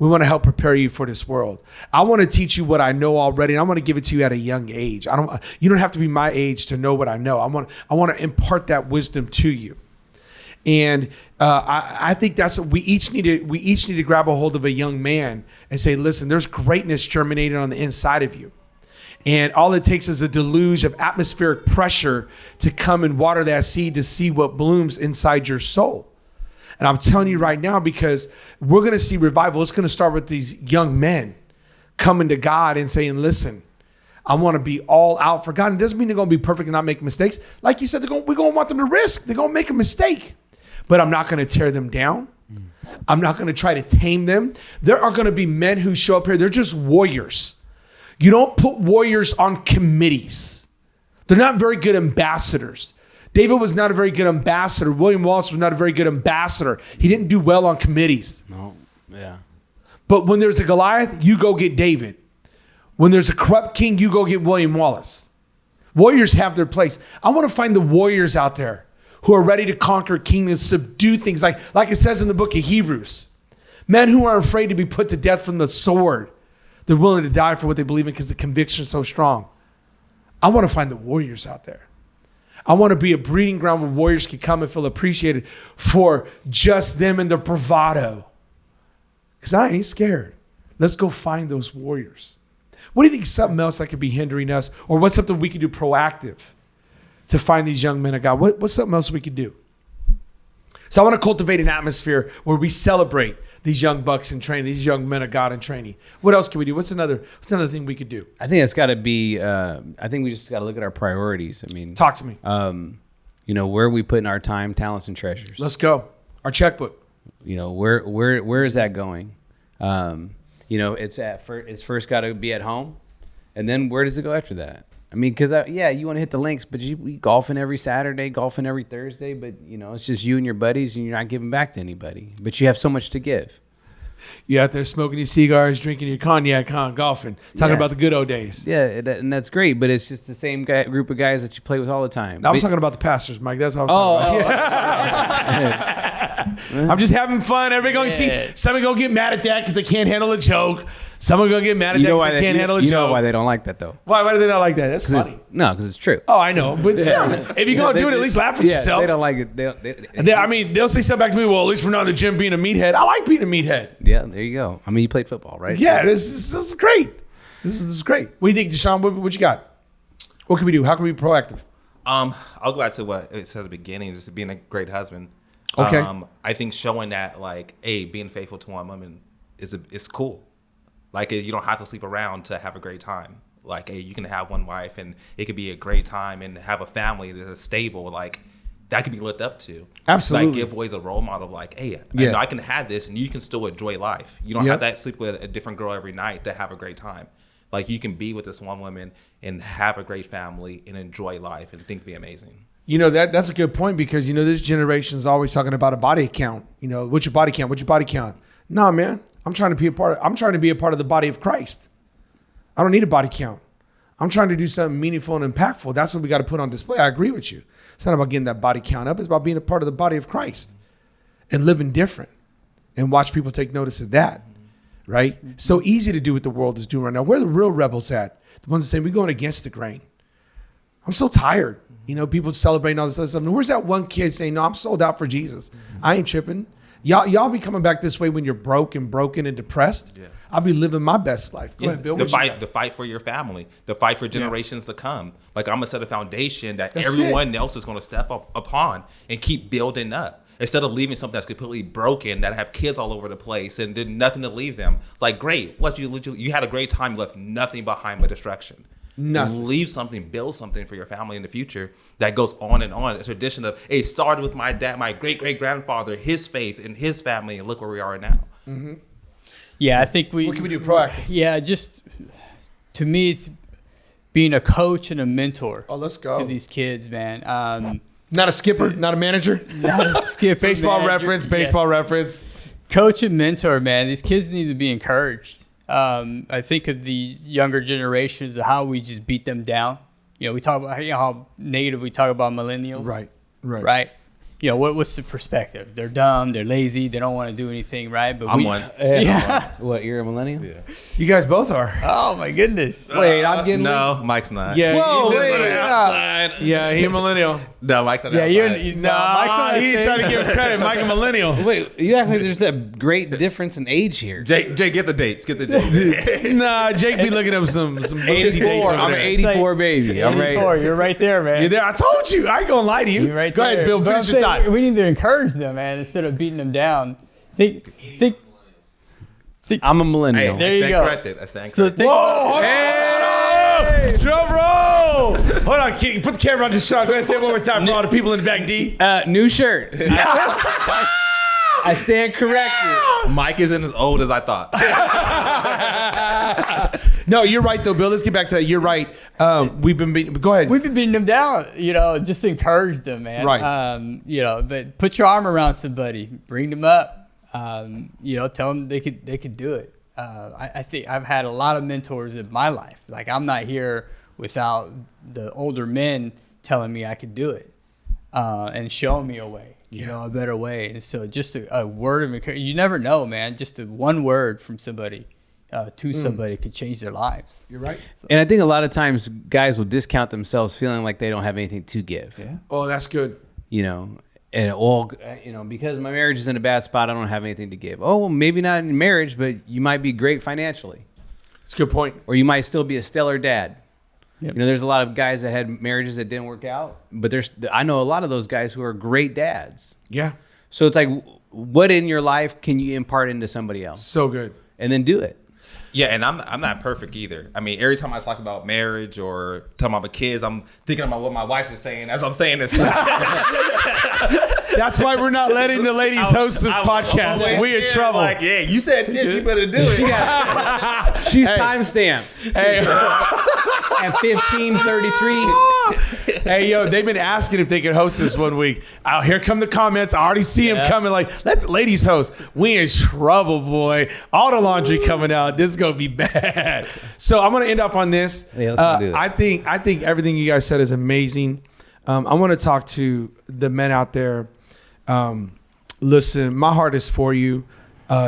We want to help prepare you for this world. I want to teach you what I know already, and I want to give it to you at a young age. You don't have to be my age to know what I know. I want to impart that wisdom to you. And I think that's what we each need to grab a hold of a young man and say, listen, there's greatness germinating on the inside of you. And all it takes is a deluge of atmospheric pressure to come and water that seed to see what blooms inside your soul. And I'm telling you right now, because we're going to see revival. It's going to start with these young men coming to God and saying, listen, I want to be all out for God. And it doesn't mean they're going to be perfect and not make mistakes. Like you said, we're going to want them to risk. They're going to make a mistake. But I'm not going to tear them down. I'm not going to try to tame them. There are going to be men who show up here. They're just warriors. You don't put warriors on committees. They're not very good ambassadors. David was not a very good ambassador. William Wallace was not a very good ambassador. He didn't do well on committees. No, yeah. But when there's a Goliath, you go get David. When there's a corrupt king, you go get William Wallace. Warriors have their place. I want to find the warriors out there who are ready to conquer kingdoms, subdue things, like it says in the book of Hebrews. Men who are afraid to be put to death from the sword. They're willing to die for what they believe in because the conviction is so strong. I want to find the warriors out there. I want to be a breeding ground where warriors can come and feel appreciated for just them and their bravado. Because I ain't scared. Let's go find those warriors. What do you think is something else that could be hindering us? Or what's something we could do proactive to find these young men of God? What's something else we could do? So I want to cultivate an atmosphere where we celebrate these young bucks in training, these young men of God in training. What else can we do? What's another thing we could do? I think it's got to be, I think we just got to look at our priorities. I mean, talk to me. Where are we putting our time, talents, and treasures? Let's go. Our checkbook. Where is that going? It's first got to be at home, and then where does it go after that? I mean, because you want to hit the links, but you golfing every Saturday, golfing every Thursday, but it's just you and your buddies, and you're not giving back to anybody. But you have so much to give. You're out there smoking your cigars, drinking your cognac, golfing, talking about the good old days. Yeah, and that's great, but it's just the same group of guys that you play with all the time. I was talking about the pastors, Mike. That's what I was talking about. I'm just having fun. Everybody gonna see. Some gonna get mad at that because they can't handle a joke. Some are gonna get mad at that because they can't handle a joke. You know why they don't like that though? Why do they not like that? That's funny. Because it's true. Oh, I know, but still, if you're gonna do it, at least laugh at yourself. They don't like it. They'll say something back to me. Well, at least we're not in the gym being a meathead. I like being a meathead. Yeah, there you go. I mean, you played football, right? Yeah, this is great. This is great. What do you think, Deshaun? What you got? What can we do? How can we be proactive? I'll go back to what it said at the beginning, just being a great husband. Okay. I think showing that, like, hey, being faithful to one woman is cool. Like, you don't have to sleep around to have a great time. Like, hey, you can have one wife and it could be a great time and have a family that is stable. Like, that could be looked up to. Absolutely. Like, give boys a role model of like, hey, Yeah. I can have this and you can still enjoy life. You don't have to sleep with a different girl every night to have a great time. Like, you can be with this one woman and have a great family and enjoy life and things be amazing. You know, that's a good point because, you know, this generation is always talking about a body count. You know, what's your body count? What's your body count? Nah, man, I'm trying to be a part of the body of Christ. I don't need a body count. I'm trying to do something meaningful and impactful. That's what we got to put on display. I agree with you. It's not about getting that body count up. It's about being a part of the body of Christ and living different and watch people take notice of that, right? So easy to do what the world is doing right now. Where are the real rebels at? The ones that say, we're going against the grain. I'm so tired. You know, people celebrating all this other stuff. And where's that one kid saying, no, I'm sold out for Jesus. I ain't tripping. Y'all be coming back this way when you're broken and depressed. Yeah. I'll be living my best life. Go ahead, Bill. The fight for your family, the fight for generations to come. Like, I'm gonna set a foundation that everyone else is gonna step up upon and keep building up. Instead of leaving something that's completely broken, that have kids all over the place and did nothing to leave them. It's like, great, what you had a great time, you left nothing behind but destruction. Nothing. Leave something, build something for your family in the future that goes on and on. A tradition of, it started with my dad, my great-great-grandfather, his faith and his family, and look where we are now. Mm-hmm. Yeah, I think what can we do proactive? Yeah, just to me, it's being a coach and a mentor. Oh, let's go. To these kids, man. Not a skipper, not a manager. Not a skipper. Baseball reference. Coach and mentor, man. These kids need to be encouraged. I think of the younger generations, of how we just beat them down. You know, we talk about how negative we talk about millennials. Right. You know, what's the perspective? They're dumb, they're lazy, they don't want to do anything, right? But I'm one. Yeah. What, you're a millennial? Yeah. You guys both are. Oh my goodness. Wait, I'm getting no, Mike's not. Yeah. Whoa, He's wait, outside. Yeah, he's a millennial. No, Mike's not Yeah, outside. No, he's trying to give credit. Mike a millennial. Wait, you act like there's a great difference in age here. Jake, get the dates. Nah, Jake be looking up some boozy dates over I'm there. an 84 baby. I'm 84, right. you're right there, man. You're there. I told you. I ain't gonna lie to you. You're right Go there. ahead, Bill. But Finish I'm your saying thought. we need to encourage them, man, instead of beating them down. Think. I'm a millennial. There you go. Corrected. I stand So corrected. think, Whoa, hold on. Drum roll. Hold on, kid. Put the camera on this shot. Go ahead, say it one more time for all the people in the back, D. New shirt. I stand corrected. Mike isn't as old as I thought. No, you're right, though, Bill. Let's get back to that. You're right. We've been beating. Go ahead. we've been beating them down, you know, just to encourage them, man. Right. You know, but put your arm around somebody, bring them up. You know, tell them they could do it. I think I've had a lot of mentors in my life. Like, I'm not here without the older men telling me I could do it and showing me a way, you know, a better way. And so just a word of encouragement. You never know, man. Just one word from somebody to somebody could change their lives. You're right. And I think a lot of times guys will discount themselves feeling like they don't have anything to give. Yeah. Oh, that's good. You know, and all, you know, because my marriage is in a bad spot, I don't have anything to give. Oh, well, maybe not in marriage, but you might be great financially. That's a good point. Or you might still be a stellar dad. Yep. You know, there's a lot of guys that had marriages that didn't work out, but I know a lot of those guys who are great dads. Yeah. So it's like, what in your life can you impart into somebody else? So good. And then do it. Yeah, and I'm not perfect either. I mean, every time I talk about marriage or talk about my kids, I'm thinking about what my wife is saying as I'm saying this. That's why we're not letting the ladies host this podcast. We in trouble. Like, yeah, you said this, you better do it. She's time-stamped. Hey. At 15:33. Hey, yo, they've been asking if they could host this one week. Oh, here come the comments. I already see them coming. Like, let the ladies host. We in trouble, boy. All the laundry coming out. This is gonna be bad. So I'm gonna end up on this. Yeah, let's do it. I think everything you guys said is amazing. I want to talk to the men out there. listen, my heart is for you.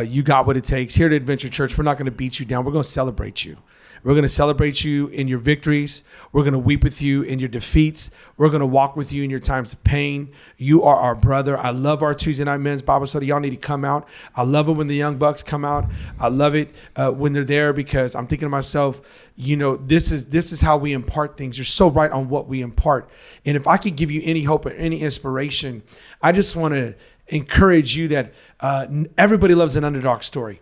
You got what it takes. Here at Adventure Church, we're not going to beat you down. We're going to celebrate you. We're going to celebrate you in your victories. We're going to weep with you in your defeats. We're going to walk with you in your times of pain. You are our brother. I love our Tuesday night men's Bible study. Y'all need to come out. I love it when the young bucks come out. I love it when they're there, because I'm thinking to myself, this is how we impart things. You're so right on what we impart. And if I could give you any hope or any inspiration, I just want to encourage you that everybody loves an underdog story.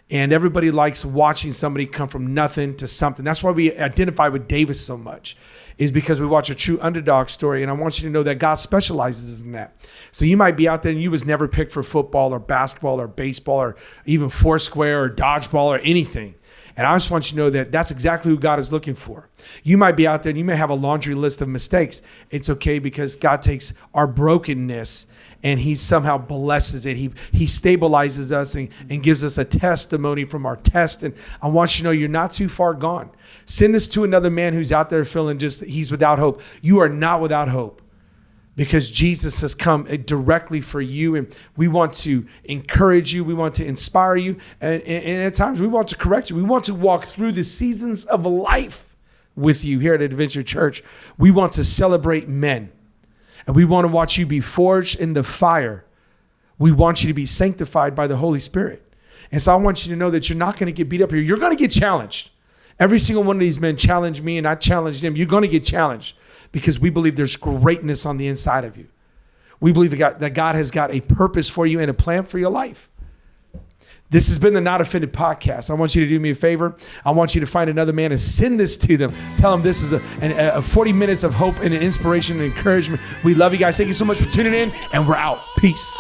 And everybody likes watching somebody come from nothing to something. That's why we identify with Davis so much, is because we watch a true underdog story. And I want you to know that God specializes in that. So you might be out there and you was never picked for football or basketball or baseball or even foursquare or dodgeball or anything. And I just want you to know that that's exactly who God is looking for. You might be out there and you may have a laundry list of mistakes. It's okay, because God takes our brokenness and he somehow blesses it. He stabilizes us and gives us a testimony from our test. And I want you to know you're not too far gone. Send this to another man who's out there feeling he's without hope. You are not without hope, because Jesus has come directly for you. And we want to encourage you. We want to inspire you. And at times we want to correct you. We want to walk through the seasons of life with you here at Adventure Church. We want to celebrate men. And we want to watch you be forged in the fire. We want you to be sanctified by the Holy Spirit. And so I want you to know that you're not going to get beat up here. You're going to get challenged. Every single one of these men challenged me and I challenged them. You're going to get challenged, because we believe there's greatness on the inside of you. We believe that God has got a purpose for you and a plan for your life. This has been the Not Offended podcast. I want you to do me a favor. I want you to find another man and send this to them. Tell them this is a 40 minutes of hope and an inspiration and encouragement. We love you guys. Thank you so much for tuning in, and we're out. Peace.